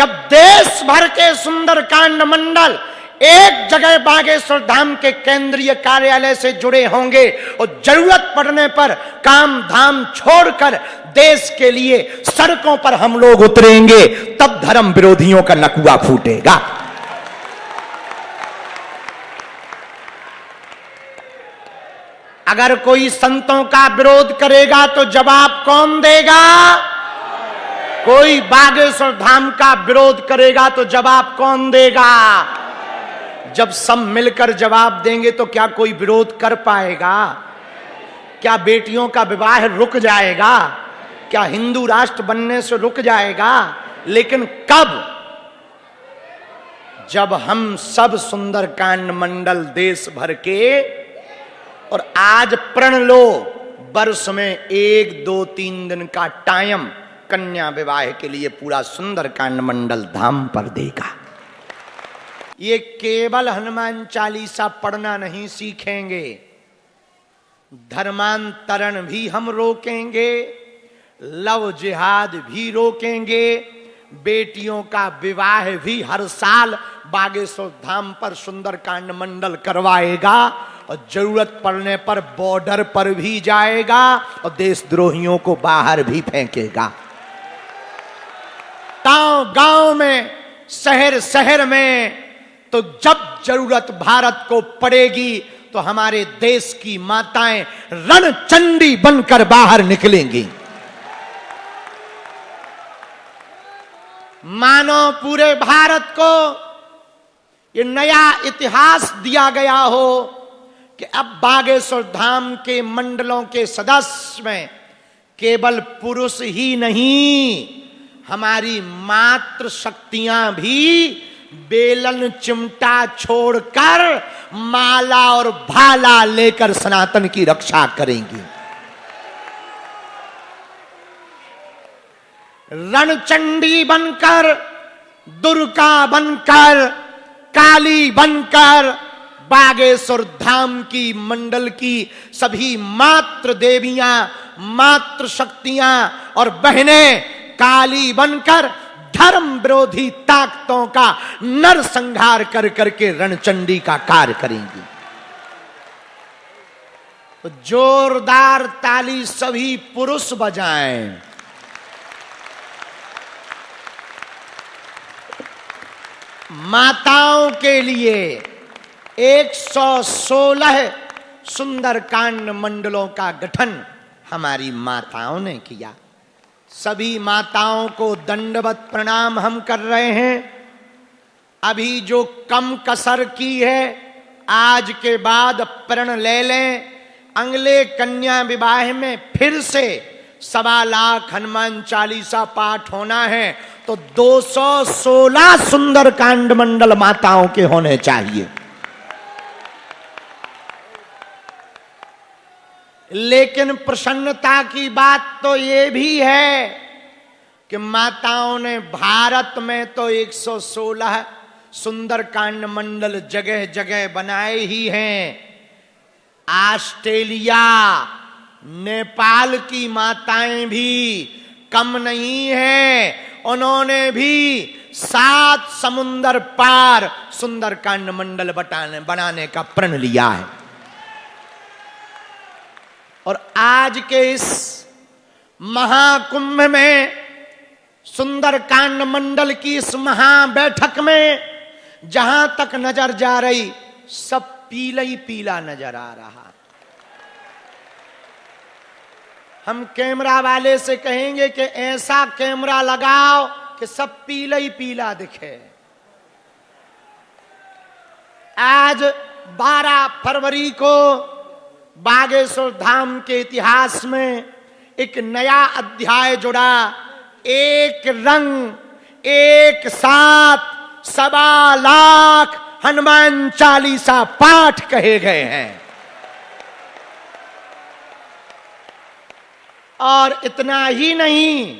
जब देश भर के सुंदरकांड मंडल एक जगह बागेश्वर धाम के केंद्रीय कार्यालय से जुड़े होंगे और जरूरत पड़ने पर काम धाम छोड़कर देश के लिए सड़कों पर हम लोग उतरेंगे, तब धर्म विरोधियों का नकुआ फूटेगा। अगर कोई संतों का विरोध करेगा तो जवाब कौन देगा? कोई बागेश्वर धाम का विरोध करेगा तो जवाब कौन देगा? जब सब मिलकर जवाब देंगे तो क्या कोई विरोध कर पाएगा? क्या बेटियों का विवाह रुक जाएगा? क्या हिंदू राष्ट्र बनने से रुक जाएगा? लेकिन कब? जब हम सब सुंदरकांड मंडल देश भर के, और आज प्रण लो वर्ष में 1, 2, 3 दिन का टाइम कन्या विवाह के लिए पूरा सुंदरकांड मंडल धाम पर देगा। ये केवल हनुमान चालीसा पढ़ना नहीं सीखेंगे, धर्मांतरण भी हम रोकेंगे, लव जिहाद भी रोकेंगे, बेटियों का विवाह भी हर साल बागेश्वर धाम पर सुंदरकांड मंडल करवाएगा और जरूरत पड़ने पर बॉर्डर पर भी जाएगा और देशद्रोहियों को बाहर भी फेंकेगा। गांव गांव में, शहर शहर में, तो जब जरूरत भारत को पड़ेगी तो हमारे देश की माताएं रणचंडी बनकर बाहर निकलेंगी। मानो पूरे भारत को ये नया इतिहास दिया गया हो कि अब बागेश्वर धाम के मंडलों के सदस्य में केवल पुरुष ही नहीं, हमारी मातृ शक्तियां भी बेलन चिमटा छोड़कर माला और भाला लेकर सनातन की रक्षा करेंगी। रणचंडी बनकर, दुर्गा बनकर, काली बनकर बागेश्वर धाम की मंडल की सभी मातृ देवियां, मातृ शक्तियां और बहनें काली बनकर धर्म विरोधी ताकतों का नरसंहार कर करके रणचंडी का कार्य करेंगी। तो जोरदार ताली सभी पुरुष बजाएं। माताओं के लिए 116 सुंदरकांड मंडलों का गठन हमारी माताओं ने किया। सभी माताओं को दंडवत प्रणाम हम कर रहे हैं। अभी जो कम कसर की है, आज के बाद प्रण ले लें। अगले कन्या विवाह में फिर से 1.25 लाख हनुमान चालीसा पाठ होना है तो 216 सुंदरकांड मंडल माताओं के होने चाहिए। लेकिन प्रसन्नता की बात तो ये भी है कि माताओं ने भारत में तो 116 सुंदरकांड मंडल जगह जगह बनाए ही हैं। ऑस्ट्रेलिया, नेपाल की माताएं भी कम नहीं है, उन्होंने भी 7 समुंदर पार सुंदरकांड मंडल बनाने का प्रण लिया है। और आज के इस महाकुंभ में, सुंदरकांड मंडल की इस महाबैठक में, जहां तक नजर जा रही सब पीला ही पीला नजर आ रहा। हम कैमरा वाले से कहेंगे कि ऐसा कैमरा लगाओ कि सब पीला ही पीला दिखे। आज 12 फरवरी को बागेश्वर धाम के इतिहास में एक नया अध्याय जुड़ा। एक रंग, एक साथ 1.25 लाख हनुमान चालीसा पाठ कहे गए हैं। और इतना ही नहीं,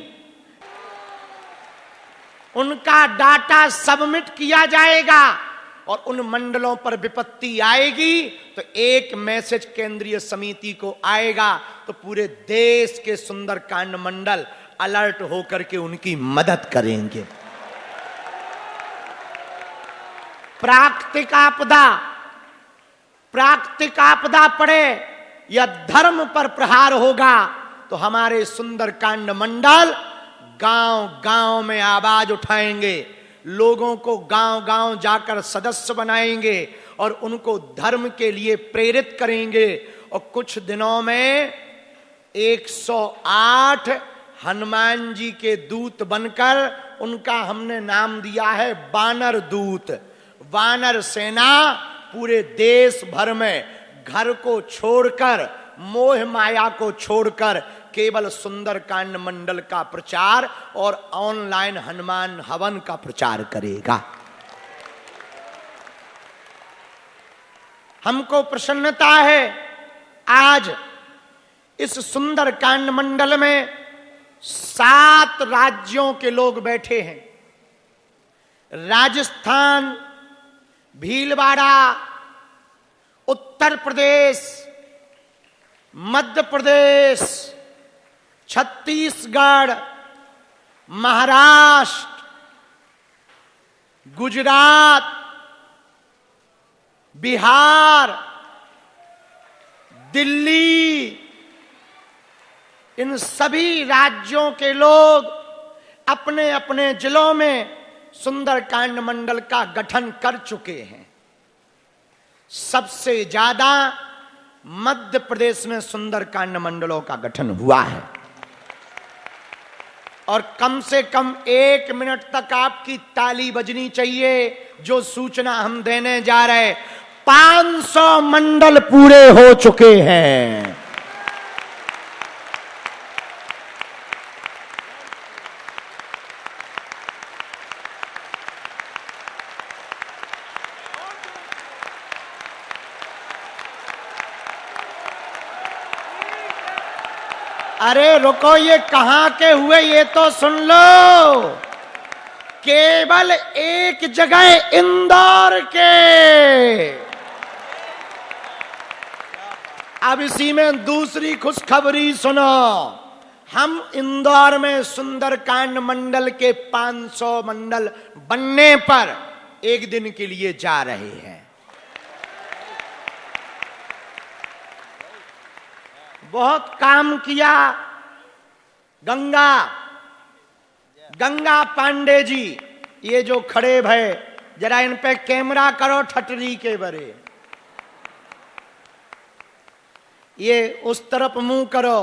उनका डाटा सबमिट किया जाएगा और उन मंडलों पर विपत्ति आएगी तो एक मैसेज केंद्रीय समिति को आएगा तो पूरे देश के सुंदरकांड मंडल अलर्ट होकर के उनकी मदद करेंगे। प्राकृतिक आपदा, प्राकृतिक आपदा पड़े या धर्म पर प्रहार होगा तो हमारे सुंदरकांड मंडल गांव गांव में आवाज उठाएंगे, लोगों को गांव गांव जाकर सदस्य बनाएंगे और उनको धर्म के लिए प्रेरित करेंगे। और कुछ दिनों में 108 हनुमान जी के दूत बनकर, उनका हमने नाम दिया है वानर दूत। वानर सेना पूरे देश भर में घर को छोड़कर, मोह माया को छोड़कर केवल सुंदरकांड मंडल का प्रचार और ऑनलाइन हनुमान हवन का प्रचार करेगा। हमको प्रसन्नता है, आज इस सुंदरकांड मंडल में 7 राज्यों के लोग बैठे हैं। राजस्थान, भीलवाड़ा, उत्तर प्रदेश, मध्य प्रदेश, छत्तीसगढ़, महाराष्ट्र, गुजरात, बिहार, दिल्ली, इन सभी राज्यों के लोग अपने अपने जिलों में सुंदरकांड मंडल का गठन कर चुके हैं। सबसे ज्यादा मध्य प्रदेश में सुंदरकांड मंडलों का गठन हुआ है। और कम से कम 1 मिनट तक आपकी ताली बजनी चाहिए जो सूचना हम देने जा रहे। 500 मंडल पूरे हो चुके हैं। अरे रुको, ये कहां के हुए ये तो सुन लो। केवल एक जगह इंदौर के। अब इसी में दूसरी खुशखबरी सुनो। हम इंदौर में सुंदरकांड मंडल के 500 मंडल बनने पर एक दिन के लिए जा रहे हैं। बहुत काम किया। गंगा पांडे जी, ये जो खड़े भय, जरा इन पे कैमरा करो ठटरी के बरे। ये उस तरफ मुंह करो।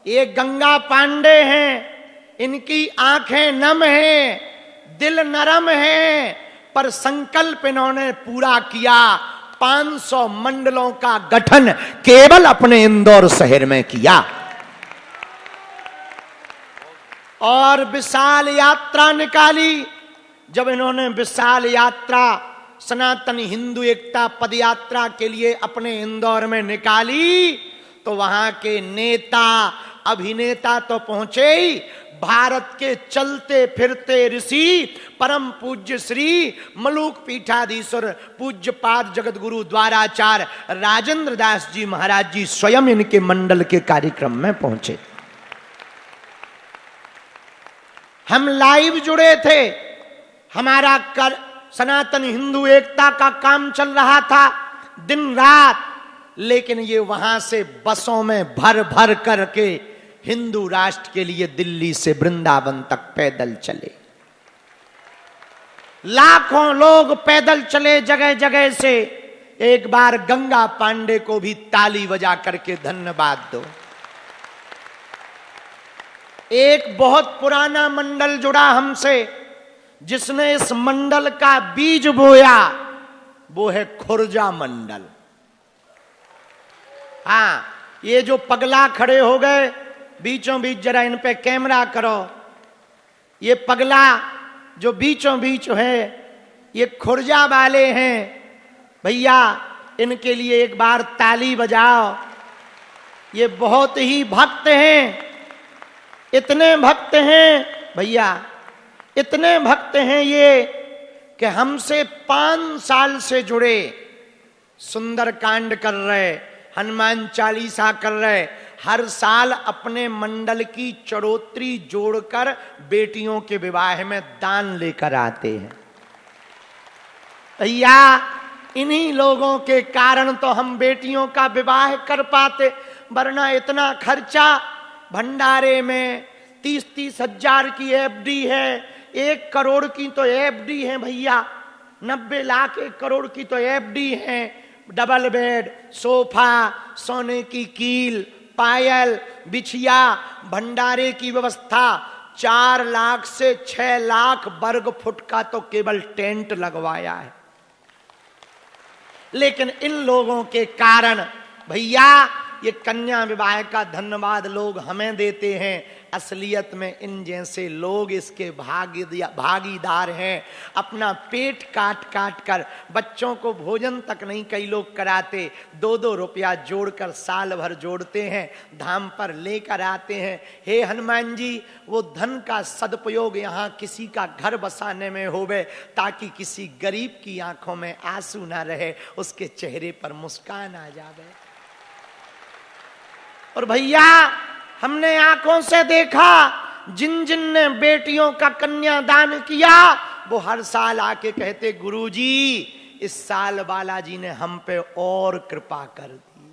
ये गंगा पांडे हैं। इनकी आंखें नम हैं, दिल नरम है, पर संकल्प इन्होंने पूरा किया। 500 मंडलों का गठन केवल अपने इंदौर शहर में किया। और विशाल यात्रा निकाली। जब इन्होंने विशाल यात्रा सनातन हिंदू एकता पद यात्रा के लिए अपने इंदौर में निकाली, तो वहां के नेता अभिनेता तो पहुंचे ही, भारत के चलते फिरते ऋषि परम पूज्य श्री मलूक पीठाधीश्वर पूज्यपाद जगत गुरु द्वाराचार्य राजेंद्र दास जी महाराज जी स्वयं इनके मंडल के कार्यक्रम में पहुंचे। हम लाइव जुड़े थे। हमारा सनातन हिंदू एकता का काम चल रहा था दिन रात, लेकिन ये वहां से बसों में भर भर करके हिंदू राष्ट्र के लिए दिल्ली से वृंदावन तक पैदल चले। लाखों लोग पैदल चले जगह जगह से। एक बार गंगा पांडे को भी ताली बजा करके धन्यवाद दो। एक बहुत पुराना मंडल जुड़ा हमसे, जिसने इस मंडल का बीज बोया, वो है खुर्जा मंडल। हाँ, ये जो पगला खड़े हो गए बीचों बीच, जरा इन पे कैमरा करो। ये पगला जो बीचों बीच है, ये खुर्जा वाले हैं। भैया, इनके लिए एक बार ताली बजाओ। ये बहुत ही भक्त हैं। इतने भक्त हैं भैया, इतने भक्त हैं ये कि हमसे 5 साल से जुड़े, सुंदरकांड कर रहे, हनुमान चालीसा कर रहे, हर साल अपने मंडल की चढ़ोतरी जोड़कर बेटियों के विवाह में दान लेकर आते हैं। भैया इन्हीं लोगों के कारण तो हम बेटियों का विवाह कर पाते, वरना इतना खर्चा। भंडारे में 30-30 हजार की एफडी है, 1 करोड़ की तो एफडी है भैया, 90 लाख 1 करोड़ की तो एफडी है। डबल बेड, सोफा, सोने की कील, पायल, बिछिया, भंडारे की व्यवस्था, 4 लाख से 6 लाख वर्ग फुट का तो केवल टेंट लगवाया है। लेकिन इन लोगों के कारण भैया ये कन्या विवाह का धन्यवाद लोग हमें देते हैं। असलियत में इन जैसे लोग इसके भागीदार हैं। अपना पेट काट काट कर बच्चों को भोजन तक नहीं कई लोग कराते, 2-2 रुपया जोड़कर साल भर जोड़ते हैं, धाम पर लेकर आते हैं। हे हनुमान जी, वो धन का सदुपयोग यहाँ किसी का घर बसाने में होवे, ताकि किसी गरीब की आंखों में आंसू ना रहे, उसके चेहरे पर मुस्कान आ जावे। और भैया हमने आंखों से देखा, जिन जिन ने बेटियों का कन्यादान किया वो हर साल आके कहते, गुरुजी इस साल बालाजी ने हम पे और कृपा कर दी।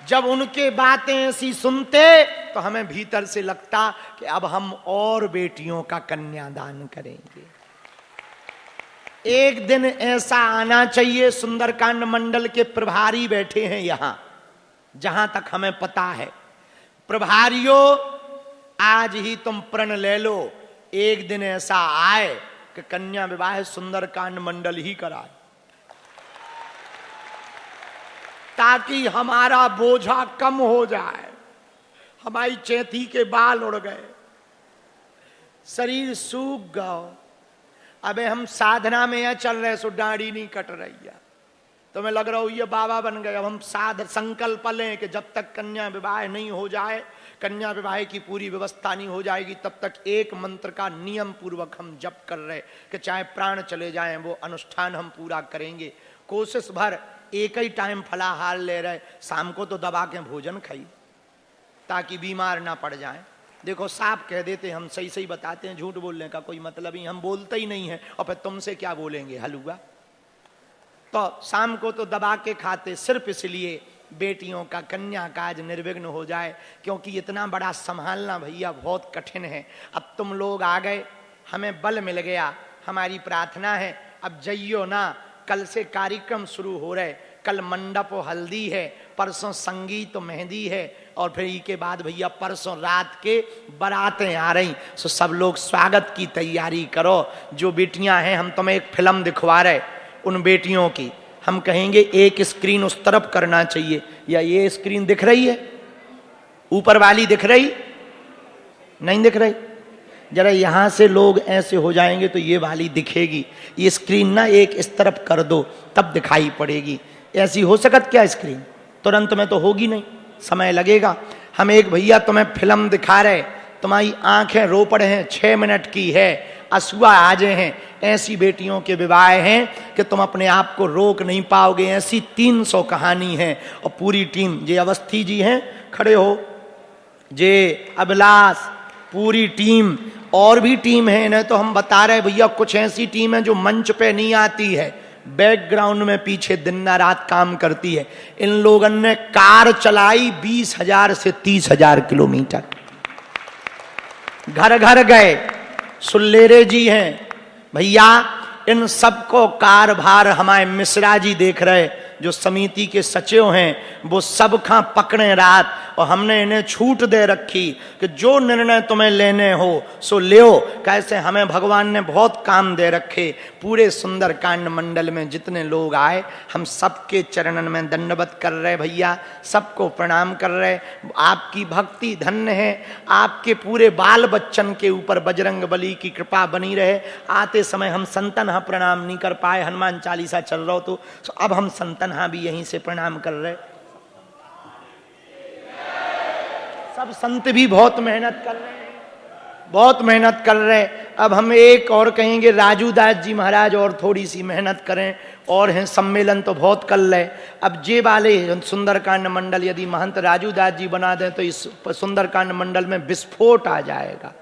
जब उनके बातें ऐसी सुनते तो हमें भीतर से लगता कि अब हम और बेटियों का कन्यादान करेंगे। एक दिन ऐसा आना चाहिए, सुंदरकांड मंडल के प्रभारी बैठे हैं यहां, जहां तक हमें पता है। प्रभारियों आज ही तुम प्रण ले लो, एक दिन ऐसा आए कि कन्या विवाह सुंदरकांड मंडल ही कराए, ताकि हमारा बोझा कम हो जाए। हमारी चेथी के बाल उड़ गए, शरीर सूख गया। अबे हम साधना में यह चल रहे, सो दाढ़ी नहीं कट रही है, तो मैं लग रहा हूं ये बाबा बन गए। अब हम संकल्प लें कि जब तक कन्या विवाह नहीं हो जाए, कन्या विवाह की पूरी व्यवस्था नहीं हो जाएगी, तब तक एक मंत्र का नियम पूर्वक हम जप कर रहे कि चाहे प्राण चले जाएं वो अनुष्ठान हम पूरा करेंगे। कोशिश भर एक ही टाइम फलाहार ले रहे, शाम को तो दबा के भोजन खाई ताकि बीमार ना पड़ जाए। देखो साफ कह देते, हम सही सही बताते हैं, झूठ बोलने का कोई मतलब ही, हम बोलते ही नहीं है, और फिर तुमसे क्या बोलेंगे हलुआ। तो शाम को तो दबा के खाते, सिर्फ इसलिए बेटियों का कन्या काज निर्विघ्न हो जाए, क्योंकि इतना बड़ा संभालना भैया बहुत कठिन है। अब तुम लोग आ गए, हमें बल मिल गया, हमारी प्रार्थना है अब जइयो ना। कल से कार्यक्रम शुरू हो रहे, कल मंडप हल्दी है, परसों संगीत मेहंदी है, और फिर इसके बाद भैया परसों रात के बारातें आ रही। सो सब लोग स्वागत की तैयारी करो। जो बेटियां हैं, हम तुम्हें एक फिल्म दिखवा रहे, उन बेटियों की हम कहेंगे एक स्क्रीन उस तरफ करना चाहिए, या ये स्क्रीन दिख रही है, ऊपर वाली दिख रही नहीं, दिख रही, जरा यहां से लोग ऐसे हो जाएंगे तो ये वाली दिखेगी। ये स्क्रीन ना एक इस तरफ कर दो, तब दिखाई पड़ेगी। ऐसी हो सकत क्या स्क्रीन? तुरंत में तो होगी नहीं, समय लगेगा। हम एक भैया तुम्हें फिल्म दिखा रहे, तुम्हारी आंखें रो पड़े हैं, 6 मिनट की है, असुआ आजे हैं। ऐसी बेटियों के विवाह हैं कि तुम अपने आप को रोक नहीं पाओगे। ऐसी 300 कहानी है, और पूरी टीम, जे अवस्थी जी हैं खड़े हो, जे अभिलाष, पूरी टीम, और भी टीम है, इन्हें तो हम बता रहे भैया। कुछ ऐसी टीम है जो मंच पे नहीं आती है, बैकग्राउंड में पीछे दिन रात काम करती है। इन लोगों ने कार चलाई 20,000 से 30,000 किलोमीटर, घर घर गए। सुल्लेरे जी हैं भैया, इन सबको कारभार हमारे मिश्रा जी देख रहे, जो समिति के सचिव हैं, वो सब खां पकड़े रात, और हमने इन्हें छूट दे रखी कि जो निर्णय तुम्हें लेने हो सो लियो। कैसे हमें भगवान ने बहुत काम दे रखे। पूरे सुंदरकांड मंडल में जितने लोग आए, हम सबके चरणन में दंडवत कर रहे भैया, सबको प्रणाम कर रहे। आपकी भक्ति धन्य है, आपके पूरे बाल बच्चन के ऊपर बजरंग बली की कृपा बनी रहे। आते समय हम संतन प्रणाम नहीं कर पाए, हनुमान चालीसा चल रहा हो तो अब हम संतन भी यहीं से प्रणाम कर रहे। सब संत भी बहुत मेहनत कर रहे हैं, बहुत मेहनत कर रहे हैं। अब हम एक और कहेंगे, राजू दास जी महाराज और थोड़ी सी मेहनत करें, और हैं सम्मेलन तो बहुत कर ले। अब जे वाले सुंदरकांड मंडल यदि महंत राजू दास जी बना दें तो इस सुंदरकांड मंडल में विस्फोट आ जाएगा।